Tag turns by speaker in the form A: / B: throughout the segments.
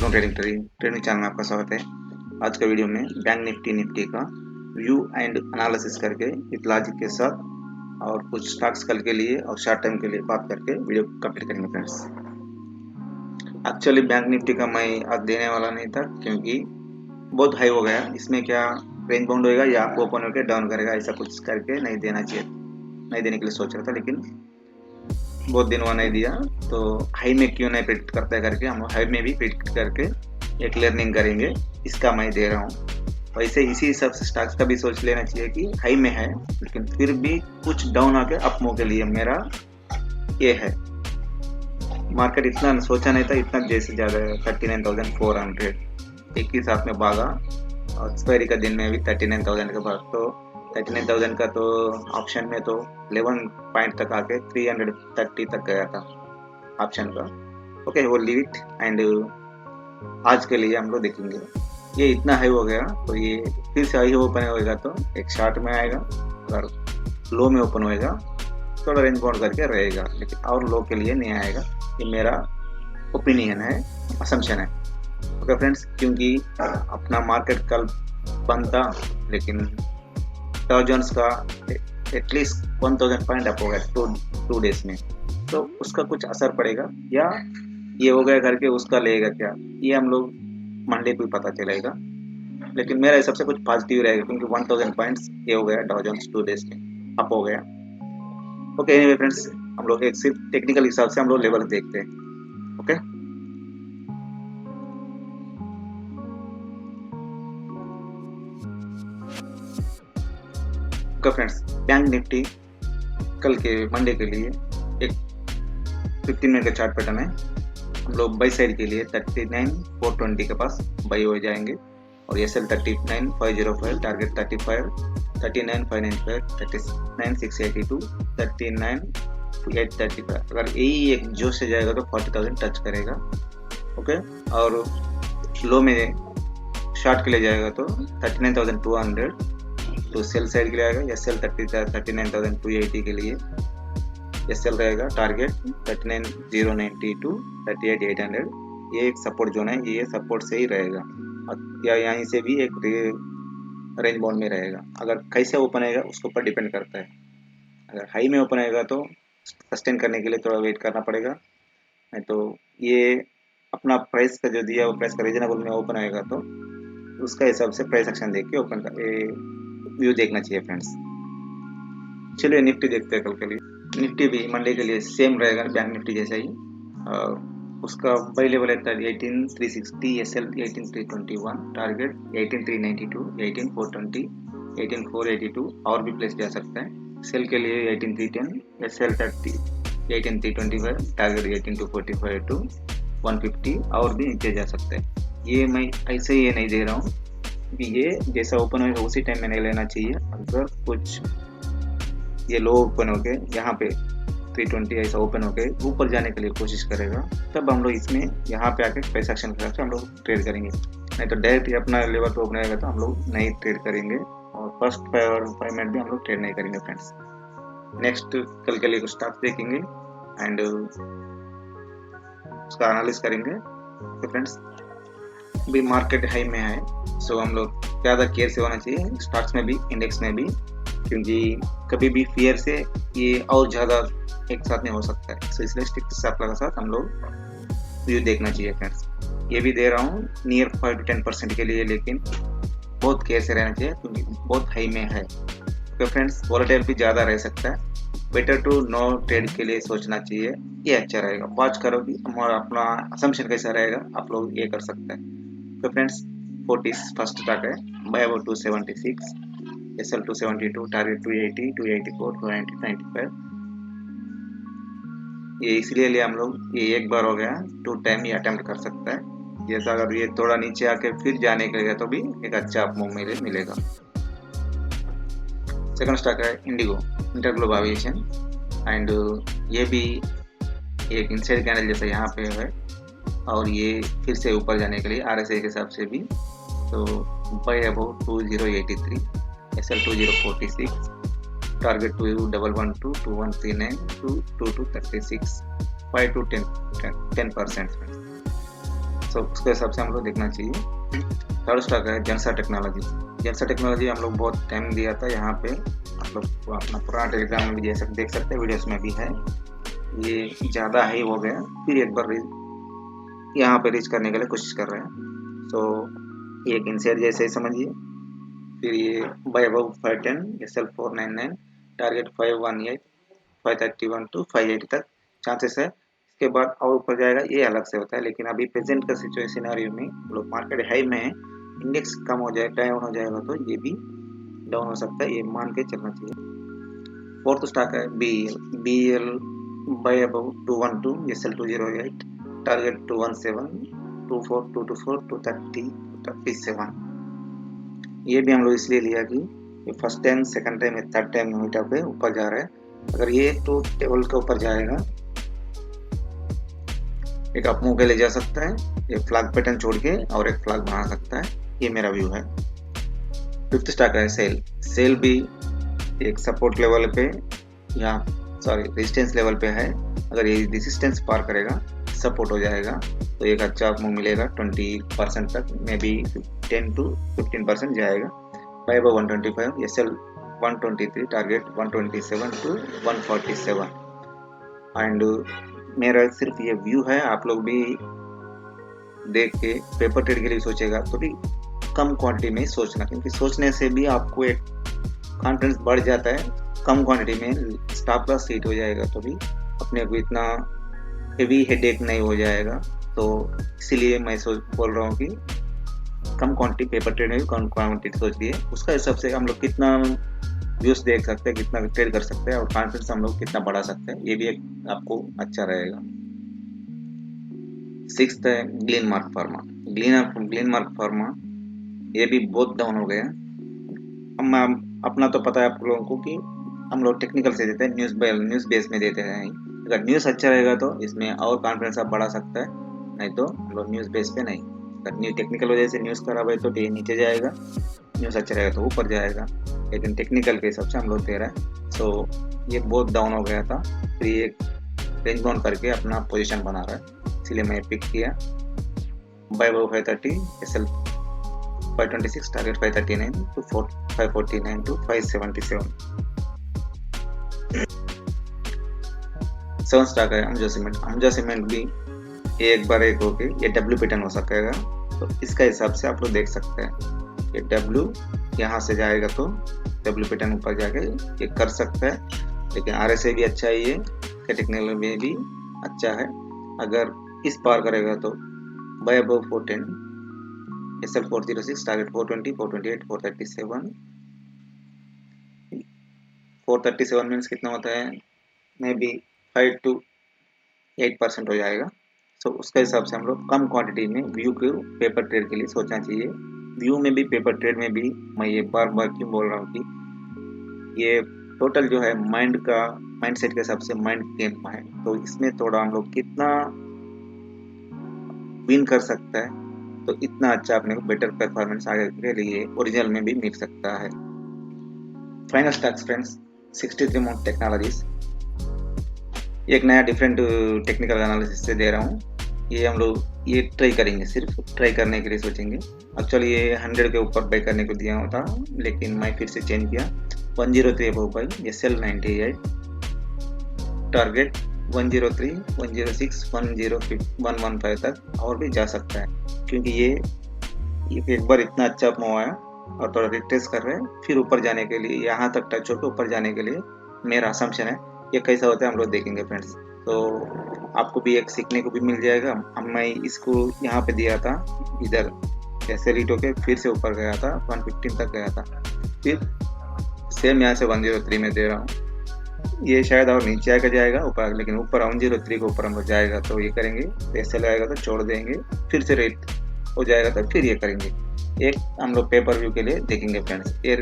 A: Welcome trading channel में आपका स्वागत है। आज का वीडियो में बैंक निफ्टी का व्यू एंड एनालिसिस करके विद लॉजिक के साथ और कुछ स्टॉक्स कल के लिए और शॉर्ट टाइम के लिए बात करके वीडियो कंप्लीट करेंगे फ्रेंड्स। एक्चुअली बैंक निफ्टी का मैं आज देने वाला नहीं था क्योंकि बहुत हाई हो गया। इसमें क्या रेंज बाउंड होएगा या ओपन होकर डाउन करेगा, ऐसा कुछ करके नहीं देना चाहिए, नहीं देने के लिए सोच रहा था, लेकिन बहुत दिन हुआ नहीं दिया तो हाई में क्यों नहीं प्रिडिक्ट करता है करके हम हाई में भी प्रिडिक्ट करके एक लर्निंग करेंगे। इसका मैं दे रहा हूँ। वैसे इसी हिसाब से स्टॉक्स का भी सोच लेना चाहिए कि हाई में है लेकिन फिर भी कुछ डाउन आके अप मूव के लिए मेरा ये है। मार्केट इतना सोचा नहीं था, इतना जैसे ज़्यादा 39,400 एक ही साथ में भागा और एक्सपायरी का दिन में भी 39,000 के बाद तो 39,000 का तो ऑप्शन में तो 11 पॉइंट तक आके 330 तक गया था ऑप्शन का। ओके, वो लीव इट एंड आज के लिए हम लोग देखेंगे। ये इतना हाई हो गया तो ये फिर से हाई ओपन होएगा तो एक शार्ट में आएगा, अगर लो में ओपन होएगा थोड़ा रेंज बाउंड करके रहेगा, लेकिन और लो के लिए नहीं आएगा। ये मेरा ओपिनियन है, असम्पशन है। ओके फ्रेंड्स, क्योंकि अपना मार्केट कल बंद था लेकिन डाउ जोन्स का एटलीस्ट 1000 पॉइंट अप हो गया टू डेज में, तो उसका कुछ असर पड़ेगा या ये हो गया करके उसका लेगा क्या, ये हम लोग मंडे को ही पता चलेगा। लेकिन मेरा हिसाब से कुछ पॉजिटिव रहेगा क्योंकि 1000 पॉइंट्स ये हो गया डाउ जोन्स 2 डेज में अप हो गया। ओके एनीवे फ्रेंड्स, हम लोग एक सिर्फ टेक्निकल हिसाब से हम लोग लेवल देखते हैं। ओके फ्रेंड्स, बैंक निफ्टी कल के मंडे के लिए एक 15 मिनट का चार्ट पैटर्न है। हम लोग बाई साइड के लिए 39,420 के पास बाई हो जाएंगे और SL 39,505, टारगेट 35, 39,595, 39,682, 39,835। अगर यही एक जो से जाएगा तो 40,000 टच करेगा। ओके, और लो में शॉर्ट के लिए जाएगा तो 39,200 तो सेल साइड के लिए आएगा। SL 39,280 के लिए SL रहेगा, टारगेट 39,092, 38,800। ये एक सपोर्ट जोन है, ये सपोर्ट से ही रहेगा या यहीं से भी एक रेंज बाउंड में रहेगा। अगर कैसे ओपन आएगा उसके ऊपर डिपेंड करता है। अगर हाई में ओपन आएगा तो सस्टेन करने के लिए थोड़ा वेट करना पड़ेगा, नहीं तो ये अपना प्राइस का जो दिया वो प्राइस का रीजनेबल में ओपन आएगा तो उसका हिसाब से प्राइस एक्शन देख के ओपन का व्यू देखना चाहिए फ्रेंड्स। चलिए निफ्टी देखते हैं कल के लिए। निफ्टी भी मंडे के लिए सेम रहेगा बैंक निफ्टी जैसा ही। उसका बाई लेवल है 18,360, SL 18,321, टारगेट 18,392, 18,420, 18,482 और भी प्लेस जा सकता है। सेल के लिए 18,310, SL 18,325, टारगेट 18,245 to 150 और भी नीचे जा सकता है। ये मैं ऐसे ही ये नहीं दे रहा हूँ कि ये जैसा ओपन होगा उसी टाइम में नहीं लेना चाहिए। अगर कुछ ये लो ओपन हो गए यहाँ पे 320 ऐसा ओपन हो गए ऊपर जाने के लिए कोशिश करेगा, तब हम लोग इसमें यहाँ पे आके प्राइस एक्शन करके हम लोग ट्रेड करेंगे। नहीं तो डायरेक्ट अपना लेवल पे ओपन आएगा तो हम लोग नहीं ट्रेड करेंगे और फर्स्ट 5 मिनट भी हम लोग ट्रेड नहीं करेंगे फ्रेंड्स। नेक्स्ट कल के लिए कुछ स्टॉक्स देखेंगे एंड उसका एनालिसिस करेंगे। तो फ्रेंड्स भी मार्केट हाई में है सो हम लोग ज़्यादा केयर से होना चाहिए स्टॉक्स में भी इंडेक्स में भी, क्योंकि कभी भी फियर से ये और ज़्यादा एक साथ नहीं हो सकता है। सो इसलिए स्ट्रिक्ट सप्लाई के साथ हम लोग व्यू देखना चाहिए फ्रेंड्स। ये भी दे रहा हूँ नियर 5 to 10% के लिए, लेकिन बहुत केयर से रहना चाहिए क्योंकि बहुत हाई में है। तो फ्रेंड्स वॉलेटाइल भी ज़्यादा रह सकता है, बेटर टू नो ट्रेड के लिए सोचना चाहिए, ये अच्छा रहेगा। वॉच करो कि हमारा अपना असम्पशन कैसा रहेगा, आप लोग ये कर सकते हैं। तो फ्रेंड्स 40 फर्स्ट स्टॉक है, बाय अबाउट 276, SL 272, टारगेट 280, 284, 290, 95। ये इसलिए लिए हम लोग ये एक बार हो गया 2 टाइम ये अटेम्प्ट कर सकता है। जैसा अगर ये थोड़ा नीचे आके फिर जाने के लिए तो भी एक अच्छा अप मूव मिलेगा। सेकंड स्टॉक है इंडिगो, इंटरग्लोब एविएशन, एंड ये भी एक इनसाइड कैंडल जैसा यहाँ पे है और ये फिर से ऊपर जाने के लिए RSI के हिसाब से भी तो by about 2083, SL 2046, target 2112, 2139, 2236, 5 to 10%। सो उसके हिसाब से हम लोग देखना चाहिए। थर्ड स्टॉक है जेंसा टेक्नोलॉजी। जेंसा टेक्नोलॉजी हम लोग बहुत टाइम दिया था यहाँ पे, आप लोग अपना पुराना टेलीग्राम में भी जैसे देख सकते हैं, वीडियोस में भी है। ये ज़्यादा हाई हो गया, फिर एक बार यहाँ पे रीच करने के लिए कोशिश कर रहे हैं। सो ये एक इंसेट जैसे ही समझिए। फिर ये buy above 510 SL 499, target 518, 531 to 580 तक चांसेस है। इसके बाद और ऊपर जाएगा ये अलग से होता है, लेकिन अभी प्रेजेंट का सिचुएशन में लोग मार्केट हाई में है, इंडेक्स कम हो जाए डाउन हो जाएगा तो ये भी डाउन हो सकता है, ये मान के चलना चाहिए। फोर्थ स्टॉक है BEL buy above 212 SL 208, target 217, 24, 224, 230, 237। ये भी हम लोग इसलिए लिया कि ये first time, second time, third time meter पे ऊपर जा रहा है। अगर ये तो टेबल के ऊपर जाएगा, एक अप मूव के ले जा सकता है, एक फ्लैग पैटर्न छोड़ के और एक फ्लैग बना सकता है, ये मेरा व्यू है। फिफ्थ स्टॉक है सेल भी एक सपोर्ट लेवल पे या रेजिस्टेंस लेवल पे है। अगर ये रेजिस्टेंस पार करेगा, सपोर्ट हो जाएगा, तो एक अच्छा मूव मिलेगा 20% तक, मे बी 10 to 15% जाएगा। Buy above 125 SL 123, target 127 to 147। And मेरा सिर्फ ये व्यू है, आप लोग भी देख के पेपर ट्रेड के लिए सोचेगा तो भी कम क्वांटिटी में सोचना, क्योंकि सोचने से भी आपको एक कॉन्फिडेंस बढ़ जाता है। कम क्वांटिटी में स्टॉप लॉस हिट हो जाएगा तो भी अपने को इतना हेवी हेडेक नहीं हो जाएगा। तो इसीलिए मैं बोल रहा हूँ कि कम क्वांटिटी पेपर ट्रेड में भी कम क्वांटिटी सोच लिए, उसका हिसाब से हम लोग कितना व्यूज देख सकते हैं, कितना ट्रेड कर सकते हैं और कॉन्फिडेंस हम लोग कितना बढ़ा सकते हैं, ये भी एक आपको अच्छा रहेगा। सिक्स्थ है Glenn mark pharma. Glenn mark pharma ये भी बहुत डाउन हो गया। हम अपना तो पता है आप लोगों को कि हम लोग टेक्निकल से देते हैं, न्यूज़ बेस में देते हैं। अगर न्यूज़ अच्छा रहेगा तो इसमें और कॉन्फिडेंस आप बढ़ा सकता है, नहीं तो हम लोग न्यूज़ बेस पे नहीं। अगर न्यूज़ टेक्निकल वजह से न्यूज़ खराब है तो ये नीचे जाएगा, न्यूज़ अच्छा रहेगा तो ऊपर जाएगा, लेकिन टेक्निकल के हिसाब से हम लोग दे रहे हैं। सो ये बहुत डाउन हो गया था, फिर ये रेंज बाउंड करके अपना पोजीशन बना रहा है, इसलिए मैं पिक किया। Buy above 530 SL 526, target 539 to 549 to 577। Seven stock है अम्जा सीमेंट भी एक बार एक होके ये डब्ल्यू पैटर्न हो सकेगा, तो इसका हिसाब से आप लोग देख सकते हैं। ये डब्ल्यू यहाँ से जाएगा तो डब्ल्यू पैटर्न ऊपर जाके ये कर सकता है, लेकिन RSI भी अच्छा है, ये टेक्निकल में भी अच्छा है। अगर इस पार करेगा तो buy above 410 SL 406, target 420, 428, 437। 437 means कितना होता है, मे बी 5 to 8% हो जाएगा। सो उसके हिसाब से हम लोग कम क्वांटिटी में व्यू को पेपर ट्रेड के लिए सोचना चाहिए। व्यू में भी पेपर ट्रेड में भी मैं ये बार बार क्यों बोल रहा हूँ कि ये टोटल जो है माइंड सेट के हिसाब से माइंड गेम है, तो इसमें थोड़ा हम लोग कितना विन कर सकता है, तो इतना अच्छा अपने को बेटर परफॉर्मेंस आगे के लिए ओरिजिनल में भी मिल सकता है। Final stocks friends, 63 mode technologies, एक नया डिफरेंट टेक्निकल एनालिसिस से दे रहा हूँ। ये हम लोग ये ट्राई करेंगे, सिर्फ ट्राई करने के लिए सोचेंगे। एक्चुअली ये 100 के ऊपर बाई करने को दिया होता, लेकिन मैं फिर से चेंज किया। 103 अबव बाई SL 98, टारगेट 103, 106, 115 तक और भी जा सकता है, क्योंकि ये एक बार इतना अच्छा मूव आया और थोड़ा रिट्रेस कर रहे हैं, फिर ऊपर जाने के लिए यहाँ तक टच होकर ऊपर जाने के लिए मेरा असम्पशन है। ये कैसा होता है हम लोग देखेंगे फ्रेंड्स, तो आपको भी एक सीखने को भी मिल जाएगा। अब मैं इसको यहाँ पे दिया था, इधर ऐसे रीट होके फिर से ऊपर गया था, 115 तक गया था, फिर सेम यहाँ से 103 में दे रहा हूँ। ये शायद और नीचे आकर जाएगा ऊपर, लेकिन ऊपर 103 के ऊपर हम लोग जाएगा तो ये करेंगे, ऐसे लगाएगा तो छोड़ देंगे, फिर से रेट हो जाएगा तो फिर ये करेंगे। एक हम लोग पेपर व्यू के लिए देखेंगे फ्रेंड्स। ये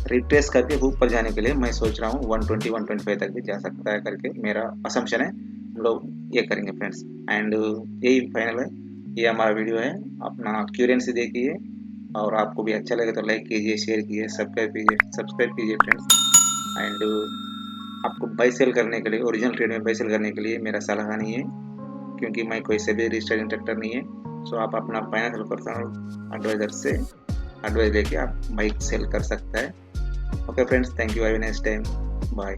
A: रिट्रेस करके ऊपर जाने के लिए मैं सोच रहा हूँ 120, 125 तक भी जा सकता है करके मेरा असम्पशन है। हम लोग ये करेंगे फ्रेंड्स, एंड यही फाइनल है। ये हमारा वीडियो है, अपना क्यूरेंसी देखिए, और आपको भी अच्छा लगे तो लाइक कीजिए, शेयर कीजिए, सब्सक्राइब कीजिए फ्रेंड्स। एंड आपको बाई सेल करने के लिए, ओरिजिनल ट्रेड में बाई सेल करने के लिए मेरा सलाह नहीं है, क्योंकि मैं कोई से भी रजिस्टर्ड इंस्ट्रक्टर नहीं है। सो आप अपना फाइनेंशियल पर्सनल एडवाइजर से एडवाइस लेके आप बाइक सेल कर सकते हैं। Okay friends, thank you, have a nice time, bye.